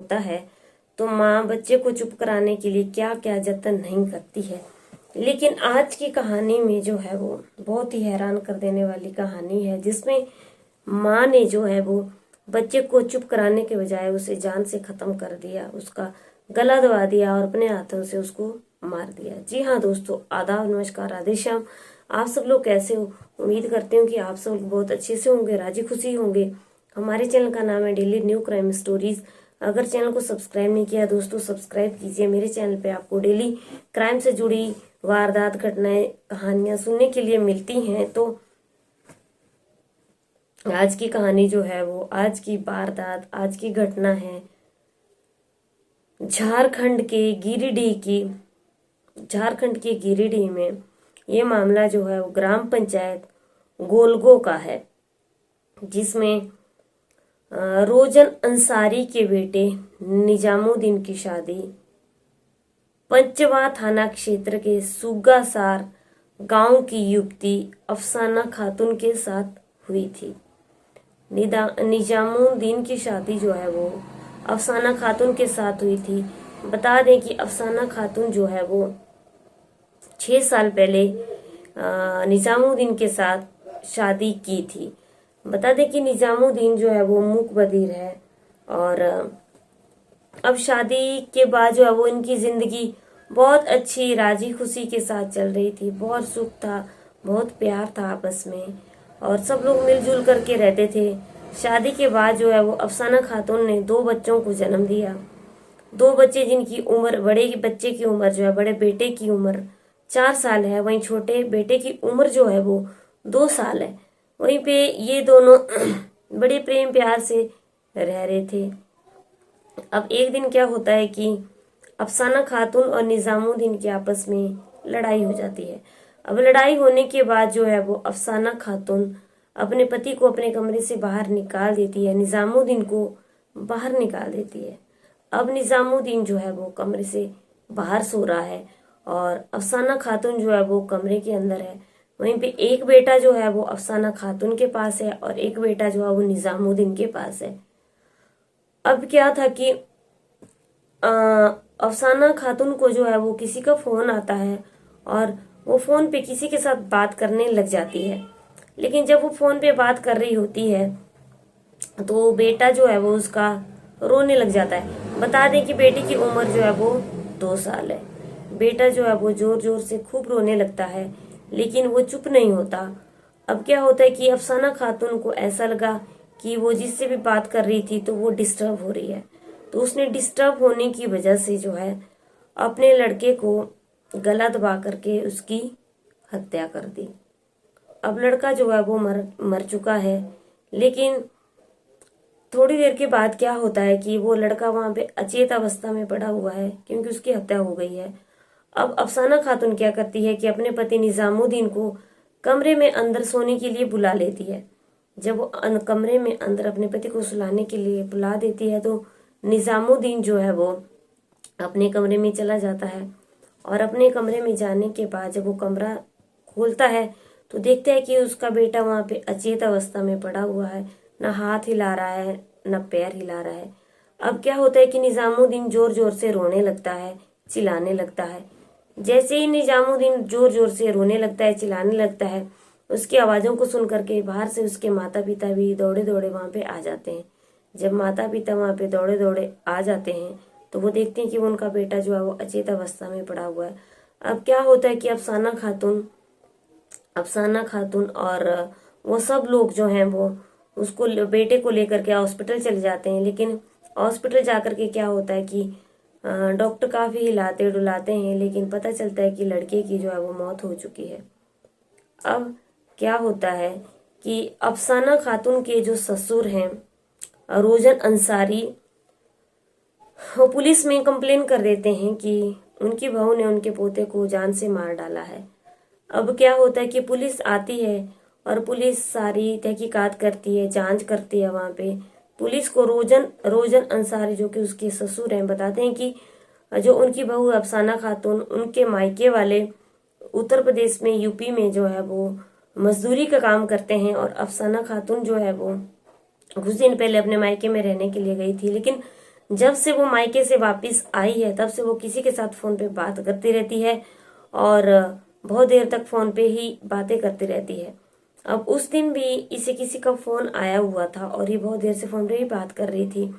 होता है तो माँ बच्चे को चुप कराने के लिए क्या क्या जतन नहीं करती है। लेकिन आज की कहानी में जो है वो बहुत ही हैरान कर देने वाली कहानी है, जिसमें माँ ने जो है वो बच्चे को चुप कराने के बजाय उसे जान से खत्म कर दिया, उसका गला दबा दिया और अपने हाथों से उसको मार दिया। जी हाँ दोस्तों, आदाब, नमस्कार, राधे श्याम। आप सब लोग कैसे हो? उम्मीद करती हूँ कि आप सब लोग बहुत अच्छे से होंगे, राजी खुशी होंगे। हमारे चैनल का नाम है डेली न्यू क्राइम स्टोरीज। अगर चैनल को सब्सक्राइब नहीं किया दोस्तों, सब्सक्राइब कीजिए। मेरे चैनल पे आपको डेली क्राइम से जुड़ी वारदात, घटनाएं, कहानियां सुनने के लिए मिलती हैं। तो आज की कहानी जो है वो, आज की वारदात, आज की घटना है झारखंड के गिरिडीह में। ये मामला जो है वो ग्राम पंचायत गोलगो का है, जिसमें रोजन अंसारी के बेटे निजामुद्दीन की शादी पंचवा थाना क्षेत्र के सुगासार गांव की युवती अफसाना खातून के साथ हुई थी। निजामुद्दीन की शादी जो है वो अफसाना खातून के साथ हुई थी। बता दें कि अफसाना खातून जो है वो 6 साल पहले निजामुद्दीन के साथ शादी की थी। बता दें कि निजामुद्दीन जो है वो मूक बधिर है और अब शादी के बाद जो है वो इनकी जिंदगी बहुत अच्छी राजी खुशी के साथ चल रही थी। बहुत सुख था, बहुत प्यार था आपस में और सब लोग मिलजुल करके रहते थे। शादी के बाद जो है वो अफसाना खातून ने 2 बच्चों को जन्म दिया। 2 बच्चे जिनकी उम्र, बड़े बच्चे की उम्र जो है, बड़े बेटे की उम्र 4 साल है, वहीं छोटे बेटे की उम्र जो है वो 2 साल है। वहीं पे ये दोनों बड़े प्रेम प्यार से रह रहे थे। अब एक दिन क्या होता है कि अफसाना खातून और निजामुद्दीन के आपस में लड़ाई हो जाती है। अब लड़ाई होने के बाद जो है वो अफसाना खातून अपने पति को अपने कमरे से बाहर निकाल देती है, निजामुद्दीन को बाहर निकाल देती है। अब निजामुद्दीन जो है वो कमरे से बाहर सो रहा है और अफसाना खातून जो है वो कमरे के अंदर है। वहीं पे एक बेटा जो है वो अफसाना खातून के पास है और एक बेटा जो है वो निजामुद्दीन के पास है। अब क्या था कि अफसाना खातून को जो है वो किसी का फोन आता है और वो फोन पे किसी के साथ बात करने लग जाती है। लेकिन जब वो फोन पे बात कर रही होती है तो बेटा जो है वो उसका रोने लग जाता है। बता दें कि बेटी की उम्र जो है वो 2 साल है। बेटा जो है वो जोर जोर से खूब रोने लगता है, लेकिन वो चुप नहीं होता। अब क्या होता है कि अफसाना खातून को ऐसा लगा कि वो जिससे भी बात कर रही थी तो वो डिस्टर्ब हो रही है, तो उसने डिस्टर्ब होने की वजह से जो है अपने लड़के को गला दबा करके उसकी हत्या कर दी। अब लड़का जो है वो मर चुका है। लेकिन थोड़ी देर के बाद क्या होता है कि वो लड़का वहां पे अचेत अवस्था में पड़ा हुआ है, क्योंकि उसकी हत्या हो गई है। अब अफसाना खातून क्या करती है कि अपने पति निजामुद्दीन को कमरे में अंदर सोने के लिए बुला लेती है। जब वो कमरे में अंदर अपने पति को सुलाने के लिए बुला देती है तो निजामुद्दीन जो है वो अपने कमरे में चला जाता है और अपने कमरे में जाने के बाद जब वो कमरा खोलता है तो देखता है कि उसका बेटा वहां पे अचेत अवस्था में पड़ा हुआ है, न हाथ हिला रहा है न पैर हिला रहा है। अब क्या होता है कि निजामुद्दीन जोर जोर से रोने लगता है, चिल्लाने लगता है। जैसे ही निजामुद्दीन जोर जोर से रोने लगता है, चिल्लाने लगता है, उसकी आवाजों को सुन करके बाहर से उसके माता पिता भी दौड़े दौड़े वहां पे आ जाते हैं। जब माता पिता वहां पे दौड़े दौड़े आ जाते हैं तो वो देखते हैं कि वो उनका बेटा जो है वो अचेत अवस्था में पड़ा हुआ है। अब क्या होता है कि अफसाना खातून और वो सब लोग जो हैं वो उसको, बेटे को लेकर के हॉस्पिटल चले जाते हैं। लेकिन हॉस्पिटल जाकर के क्या होता है कि डॉक्टर काफी हिलाते डुलाते हैं, लेकिन पता चलता है कि लड़के की जो है वो मौत हो चुकी है। अब क्या होता है कि अफसाना खातून के जो ससुर हैं रोजन अंसारी, वो पुलिस में कंप्लेन कर देते हैं कि उनकी बहू ने उनके पोते को जान से मार डाला है। अब क्या होता है कि पुलिस आती है और पुलिस सारी तहकीकात करती है, जांच करती है। वहां पे पुलिस को रोजन अंसारी जो कि उसके ससुर हैं बताते हैं कि जो उनकी बहू अफसाना खातून, उनके मायके वाले उत्तर प्रदेश में, यूपी में जो है वो मजदूरी का काम करते हैं और अफसाना खातून जो है वो कुछ दिन पहले अपने मायके में रहने के लिए गई थी। लेकिन जब से वो मायके से वापस आई है तब से वो किसी के साथ फोन पे बात करती रहती है और बहुत देर तक फोन पे ही बातें करती रहती है। अब उस दिन भी इसे किसी का फोन आया हुआ था और ये बहुत देर से फोन पे ही बात कर रही थी।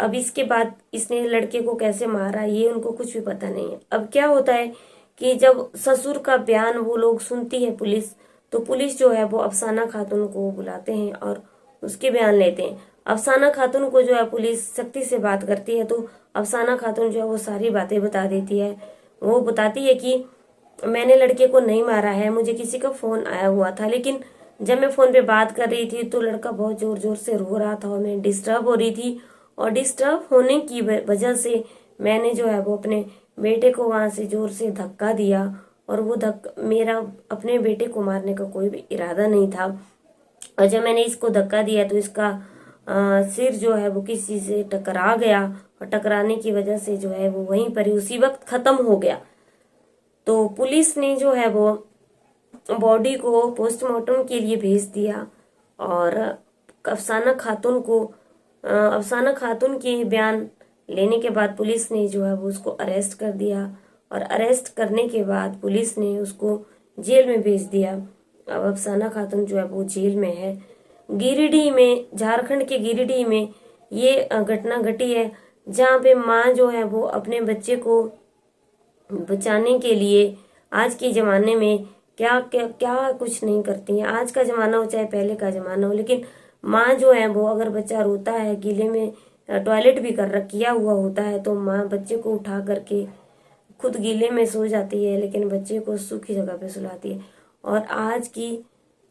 अब इसके बाद इसने लड़के को कैसे मारा ये उनको कुछ भी पता नहीं है। अब क्या होता है कि जब ससुर का बयान वो लोग सुनती है पुलिस, तो पुलिस जो है वो अफसाना खातून को बुलाते हैं और उसके बयान लेते हैं। अफसाना खातून को जो है पुलिस सख्ती से बात करती है, तो अफसाना खातून जो है वो सारी बातें बता देती है। वो बताती है कि मैंने लड़के को नहीं मारा है, मुझे किसी का फोन आया हुआ था, लेकिन जब मैं फोन पे बात कर रही थी तो लड़का बहुत जोर जोर से रो रहा था और मैं डिस्टर्ब हो रही थी, और डिस्टर्ब होने की वजह से मैंने जो है वो अपने बेटे को वहां से जोर से धक्का दिया, और वो मेरा अपने बेटे को मारने का कोई भी इरादा नहीं था। और जब मैंने इसको धक्का दिया तो इसका सिर जो है वो किसी से टकरा गया, और टकराने की वजह से जो है वो वहीं पर ही उसी वक्त खत्म हो गया। तो पुलिस ने जो है वो बॉडी को पोस्टमार्टम के लिए भेज दिया, और अफसाना खातून को अफसाना खातून के बयान लेने के बाद पुलिस ने जो है वो उसको अरेस्ट कर दिया, और अरेस्ट करने के बाद पुलिस ने उसको जेल में भेज दिया। अब अफसाना खातून जो है वो जेल में है। गिरिडीह में, झारखंड के गिरिडीह में ये घटना घटी है, जहाँ पे माँ जो है वो अपने बच्चे को बचाने के लिए आज के जमाने में क्या क्या क्या कुछ नहीं करती है। आज का जमाना हो चाहे पहले का जमाना हो, लेकिन माँ जो है वो अगर बच्चा रोता है, गीले में टॉयलेट भी किया हुआ होता है, तो माँ बच्चे को उठा करके खुद गीले में सो जाती है, लेकिन बच्चे को सूखी जगह पे सुलाती है। और आज की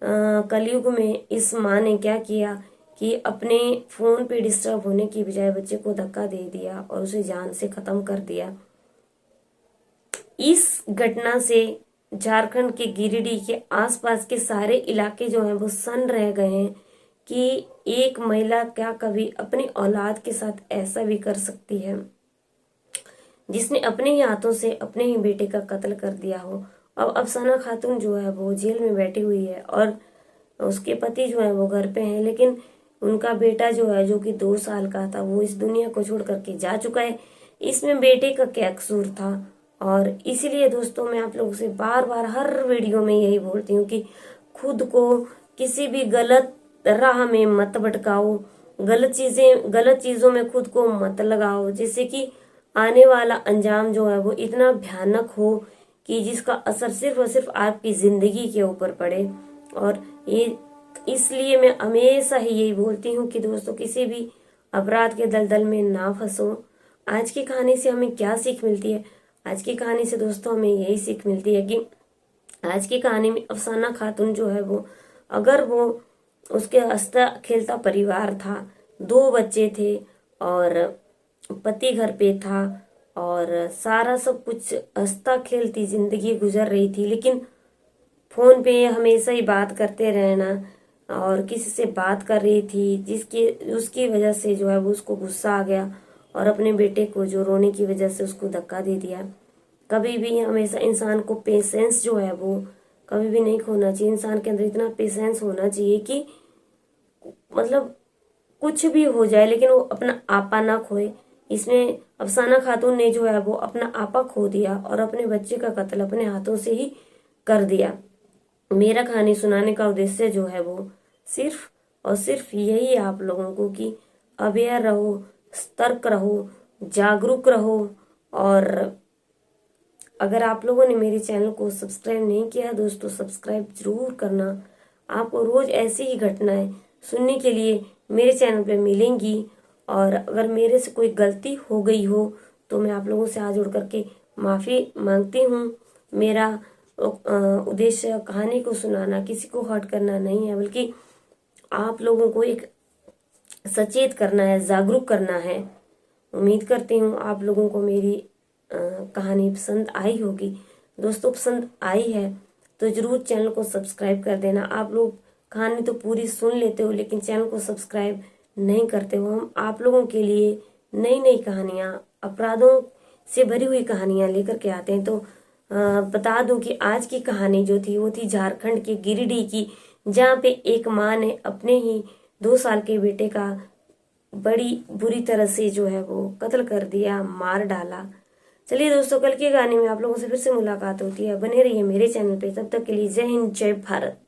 कलयुग में इस माँ ने क्या किया कि अपने फोन पे डिस्टर्ब होने की बजाय बच्चे को धक्का दे दिया और उसे जान से खत्म कर दिया। इस घटना से झारखंड के गिरिडीह के आसपास के सारे इलाके जो हैं वो सन्न रह गए हैं कि एक महिला क्या कभी अपनी औलाद के साथ ऐसा भी कर सकती है, जिसने अपने ही हाथों से अपने ही बेटे का कत्ल कर दिया हो। अब अफसाना खातून जो है वो जेल में बैठी हुई है और उसके पति जो है वो घर पे हैं, लेकिन उनका बेटा जो है, जो कि 2 साल का था, वो इस दुनिया को छोड़ करके जा चुका है। इसमें बेटे का क्या कसूर था? और इसीलिए दोस्तों मैं आप लोगों से बार बार हर वीडियो में यही बोलती हूँ कि खुद को किसी भी गलत राह में मत भटकाओ, गलत चीजों में खुद को मत लगाओ, जिससे कि आने वाला अंजाम जो है वो इतना भयानक हो कि जिसका असर सिर्फ और सिर्फ आपकी जिंदगी के ऊपर पड़े। और ये इसलिए मैं हमेशा ही यही बोलती हूँ कि दोस्तों किसी भी अपराध के दलदल में ना फंसो। आज की कहानी से हमें क्या सीख मिलती है? आज की कहानी से दोस्तों हमें यही सीख मिलती है कि आज की कहानी में अफसाना खातून जो है वो, अगर वो उसके हंसता खेलता परिवार था, 2 बच्चे थे और पति घर पे था और सारा सब कुछ हंसता खेलती जिंदगी गुजर रही थी, लेकिन फोन पे हमेशा ही बात करते रहना और किसी से बात कर रही थी, जिसकी उसकी वजह से जो है वो उसको गुस्सा आ गया और अपने बेटे को जो रोने की वजह से उसको धक्का दे दिया। कभी भी हमेशा इंसान को पेशेंस जो है वो कभी भी नहीं खोना चाहिए। इंसान के अंदर इतना पेशेंस होना चाहिए कि मतलब कुछ भी हो जाए लेकिन वो अपना आपा ना खोए। इसमें अफसाना खातून ने जो है वो अपना आपा खो दिया और अपने बच्चे का कत्ल अपने हाथों से ही कर दिया। मेरा कहानी सुनाने का उद्देश्य जो है वो सिर्फ और सिर्फ यही है आप लोगों को कि अवेयर रहो, सतर्क रहो, जागरूक रहो। और अगर आप लोगों ने मेरे चैनल को सब्सक्राइब नहीं किया दोस्तों, सब्सक्राइब जरूर करना। आपको रोज ऐसी ही घटनाएं सुनने के लिए मेरे चैनल पे मिलेंगी। और अगर मेरे से कोई गलती हो गई हो तो मैं आप लोगों से हाथ जोड़ करके माफ़ी मांगती हूँ। मेरा उद्देश्य कहानी को सुनाना, किसी को हर्ट करना नहीं है, बल्कि आप लोगों को एक सचेत करना है, जागरूक करना है। उम्मीद करती हूँ आप लोगों को मेरी कहानी पसंद आई होगी। दोस्तों पसंद आई है तो जरूर चैनल को सब्सक्राइब कर देना। आप लोग कहानी तो पूरी सुन लेते हो लेकिन चैनल को सब्सक्राइब नहीं करते हो। हम आप लोगों के लिए नई नई कहानियाँ, अपराधों से भरी हुई कहानियाँ लेकर के आते हैं। तो बता दूं कि आज की कहानी जो थी वो थी झारखंड के गिरिडीह की, जहाँ पे एक माँ ने अपने ही 2 साल के बेटे का बड़ी बुरी तरह से जो है वो कत्ल कर दिया, मार डाला। चलिए दोस्तों, कल के गाने में आप लोगों से फिर से मुलाकात होती है। बने रहिए मेरे चैनल पे, तब तक के लिए जय हिंद, जय भारत।